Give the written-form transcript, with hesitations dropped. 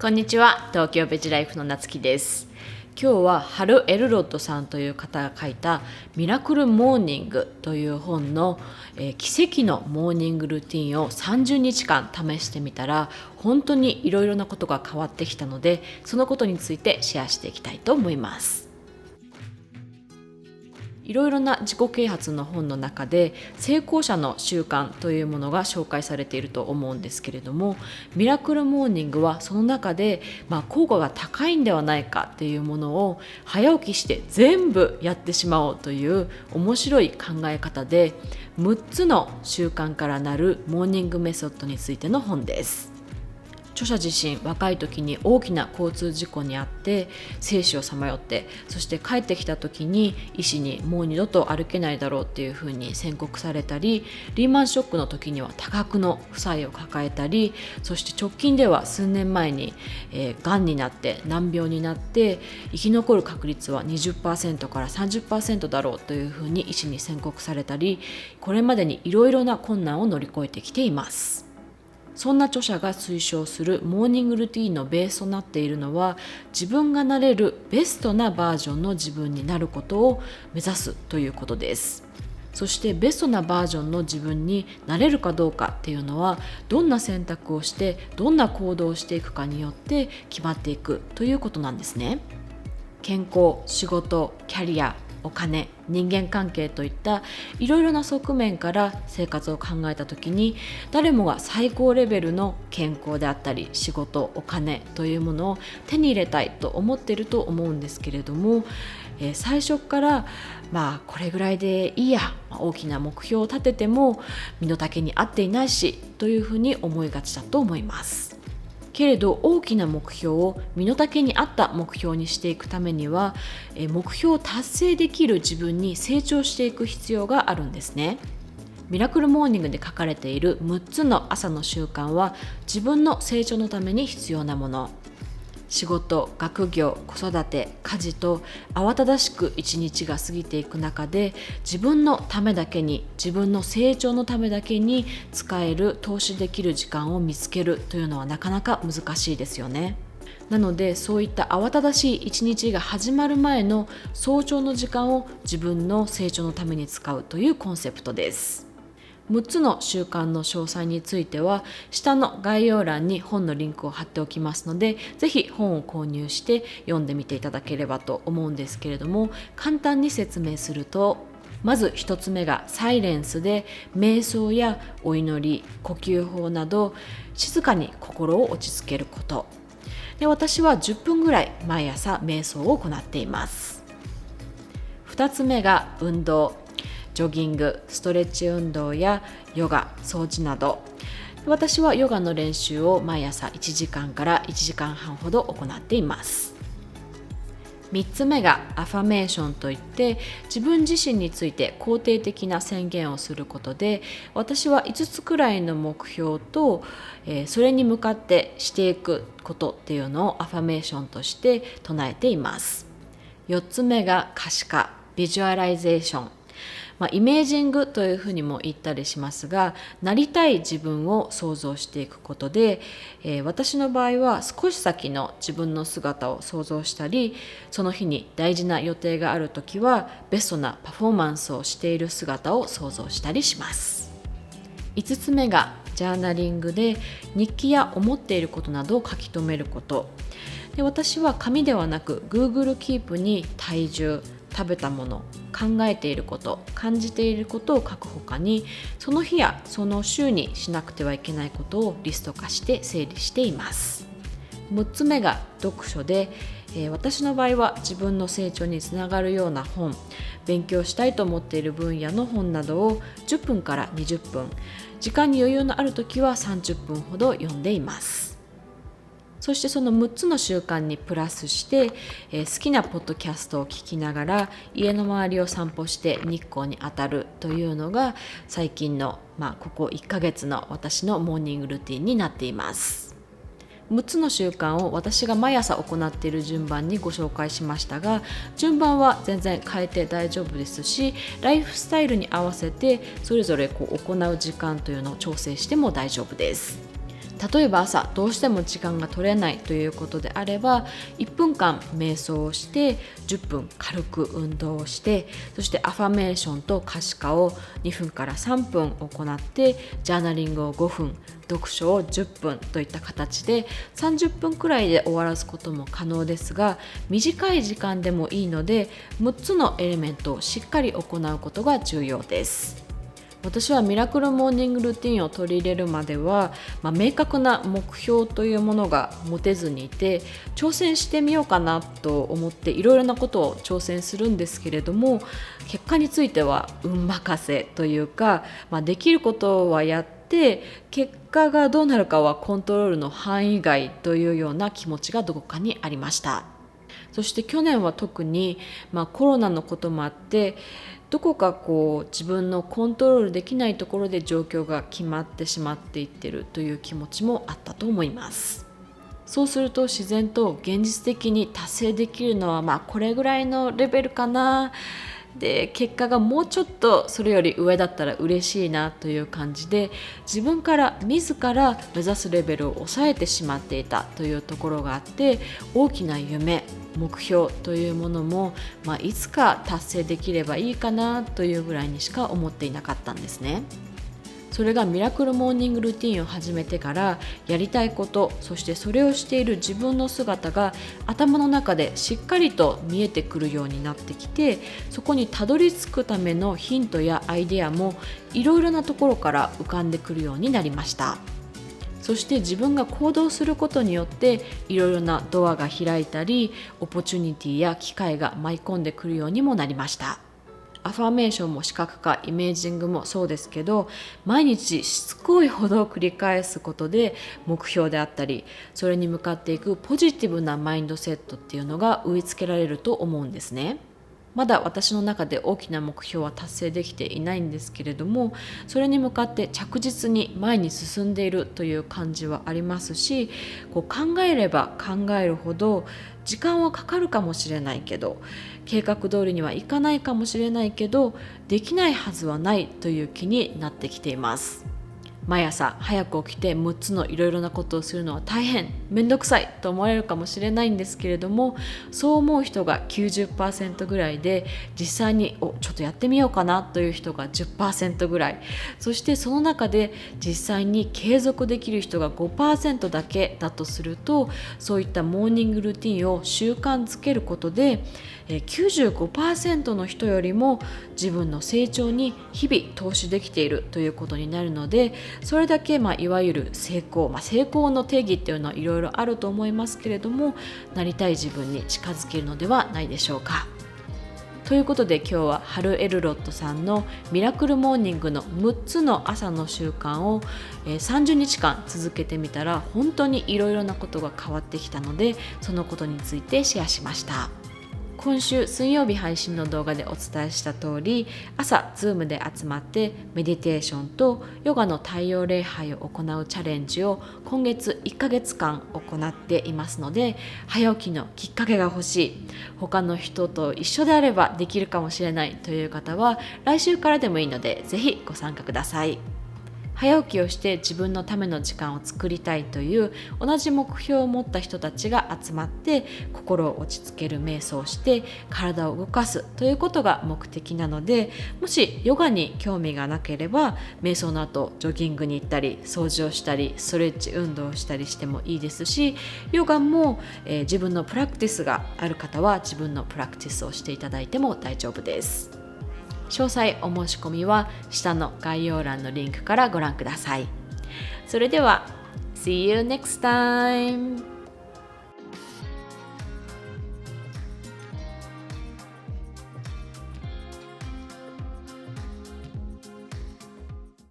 こんにちは、東京ベジライフのなつきです。今日はハル・エルロッドさんという方が書いたミラクルモーニングという本の、奇跡のモーニングルーティンを30日間試してみたら本当にいろいろなことが変わってきたので、そのことについてシェアしていきたいと思います。いろいろな自己啓発の本の中で成功者の習慣というものが紹介されていると思うんですけれども、ミラクルモーニングはその中で、効果が高いんではないかっていうものを早起きして全部やってしまおうという面白い考え方で、6つの習慣からなるモーニングメソッドについての本です。著者自身、若い時に大きな交通事故に遭って生死をさまよって、そして帰ってきた時に医師にもう二度と歩けないだろうっていうふうに宣告されたり、リーマンショックの時には多額の負債を抱えたり、そして直近では数年前に、がんになって難病になって生き残る確率は 20% から 30% だろうというふうに医師に宣告されたり、これまでにいろいろな困難を乗り越えてきています。そんな著者が推奨するモーニングルーティンのベースとなっているのは、自分がなれるベストなバージョンの自分になることを目指すということです。そしてベストなバージョンの自分になれるかどうかっていうのは、どんな選択をしてどんな行動をしていくかによって決まっていくということなんですね。健康、仕事、キャリア、お金、人間関係といったいろいろな側面から生活を考えた時に、誰もが最高レベルの健康であったり仕事、お金というものを手に入れたいと思っていると思うんですけれども、最初からこれぐらいでいいや、大きな目標を立てても身の丈に合っていないしというふうに思いがちだと思います。けれど大きな目標を身の丈に合った目標にしていくためには、目標を達成できる自分に成長していく必要があるんですね。ミラクルモーニングで書かれている6つの朝の習慣は、自分の成長のために必要なもの。仕事、学業、子育て、家事と慌ただしく一日が過ぎていく中で、自分のためだけに、自分の成長のためだけに使える、投資できる時間を見つけるというのはなかなか難しいですよね。なのでそういった慌ただしい一日が始まる前の早朝の時間を自分の成長のために使うというコンセプトです。6つの習慣の詳細については下の概要欄に本のリンクを貼っておきますので、ぜひ本を購入して読んでみていただければと思うんですけれども、簡単に説明すると、まず1つ目がサイレンスで、瞑想やお祈り、呼吸法など静かに心を落ち着けることで、私は10分ぐらい毎朝瞑想を行っています。2つ目が運動、ジョギング、ストレッチ運動やヨガ、掃除など、私はヨガの練習を毎朝1時間から1時間半ほど行っています。3つ目がアファメーションといって、自分自身について肯定的な宣言をすることで、私は5つくらいの目標と、それに向かってしていくことっていうのをアファメーションとして唱えています。4つ目が可視化、ビジュアライゼーション、イメージングというふうにも言ったりしますが、なりたい自分を想像していくことで、私の場合は少し先の自分の姿を想像したり、その日に大事な予定があるときはベストなパフォーマンスをしている姿を想像したりします。5つ目がジャーナリングで、日記や思っていることなどを書き留めることで、私は紙ではなく Google Keep に体重、食べたもの、考えていること、感じていることを書くほかに、その日やその週にしなくてはいけないことをリスト化して整理しています。6つ目が読書で、私の場合は自分の成長につながるような本、勉強したいと思っている分野の本などを10分から20分、時間に余裕のあるときは30分ほど読んでいます。そしてその6つの習慣にプラスして、好きなポッドキャストを聞きながら家の周りを散歩して日光に当たるというのが最近の、ここ1ヶ月の私のモーニングルーティンになっています。6つの習慣を私が毎朝行っている順番にご紹介しましたが、順番は全然変えて大丈夫ですし、ライフスタイルに合わせてそれぞれ行う時間というのを調整しても大丈夫です。例えば朝どうしても時間が取れないということであれば、1分間瞑想をして10分軽く運動をして、そしてアファメーションと可視化を2分から3分行って、ジャーナリングを5分、読書を10分といった形で30分くらいで終わらすことも可能ですが、短い時間でもいいので6つのエレメントをしっかり行うことが重要です。私はミラクルモーニングルーティンを取り入れるまでは、明確な目標というものが持てずにいて、挑戦してみようかなと思っていろいろなことを挑戦するんですけれども、結果については運任せというか、できることはやって結果がどうなるかはコントロールの範囲外というような気持ちがどこかにありました。そして去年は特に、コロナのこともあって、どこか自分のコントロールできないところで状況が決まってしまっていってるという気持ちもあったと思います。そうすると自然と現実的に達成できるのはこれぐらいのレベルかな、で結果がもうちょっとそれより上だったら嬉しいなという感じで、自分から自ら目指すレベルを抑えてしまっていたというところがあって、大きな夢、目標というものも、いつか達成できればいいかなというぐらいにしか思っていなかったんですね。それがミラクルモーニングルーティンを始めてから、やりたいこと、そしてそれをしている自分の姿が頭の中でしっかりと見えてくるようになってきて、そこにたどり着くためのヒントやアイデアもいろいろなところから浮かんでくるようになりました。そして自分が行動することによっていろいろなドアが開いたり、オポチュニティや機会が舞い込んでくるようにもなりました。アファメーションも視覚化、イメージングもそうですけど、毎日しつこいほど繰り返すことで目標であったり、それに向かっていくポジティブなマインドセットっていうのが植え付けられると思うんですね。まだ私の中で大きな目標は達成できていないんですけれども、それに向かって着実に前に進んでいるという感じはありますし、考えれば考えるほど時間はかかるかもしれないけど、計画通りにはいかないかもしれないけど、できないはずはないという気になってきています。毎朝早く起きて6つのいろいろなことをするのは大変めんどくさいと思われるかもしれないんですけれども、そう思う人が 90% ぐらいで、実際にちょっとやってみようかなという人が 10% ぐらい、そしてその中で実際に継続できる人が 5% だけだとすると、そういったモーニングルーティンを習慣づけることで95% の人よりも自分の成長に日々投資できているということになるので、それだけいわゆる成功、成功の定義っていうのはいろいろあると思いますけれども、なりたい自分に近づけるのではないでしょうか。ということで今日はハル・エルロットさんのミラクルモーニングの6つの朝の習慣を30日間続けてみたら、本当にいろいろなことが変わってきたので、そのことについてシェアしました。今週水曜日配信の動画でお伝えした通り、朝 Zoom で集まってメディテーションとヨガの太陽礼拝を行うチャレンジを今月1ヶ月間行っていますので、早起きのきっかけが欲しい、他の人と一緒であればできるかもしれないという方は、来週からでもいいのでぜひご参加ください。早起きをして自分のための時間を作りたいという同じ目標を持った人たちが集まって、心を落ち着ける瞑想をして体を動かすということが目的なので、もしヨガに興味がなければ瞑想の後ジョギングに行ったり掃除をしたりストレッチ運動をしたりしてもいいですし、ヨガも、自分のプラクティスがある方は自分のプラクティスをしていただいても大丈夫です。詳細お申し込みは下の概要欄のリンクからご覧ください。それでは See you next time!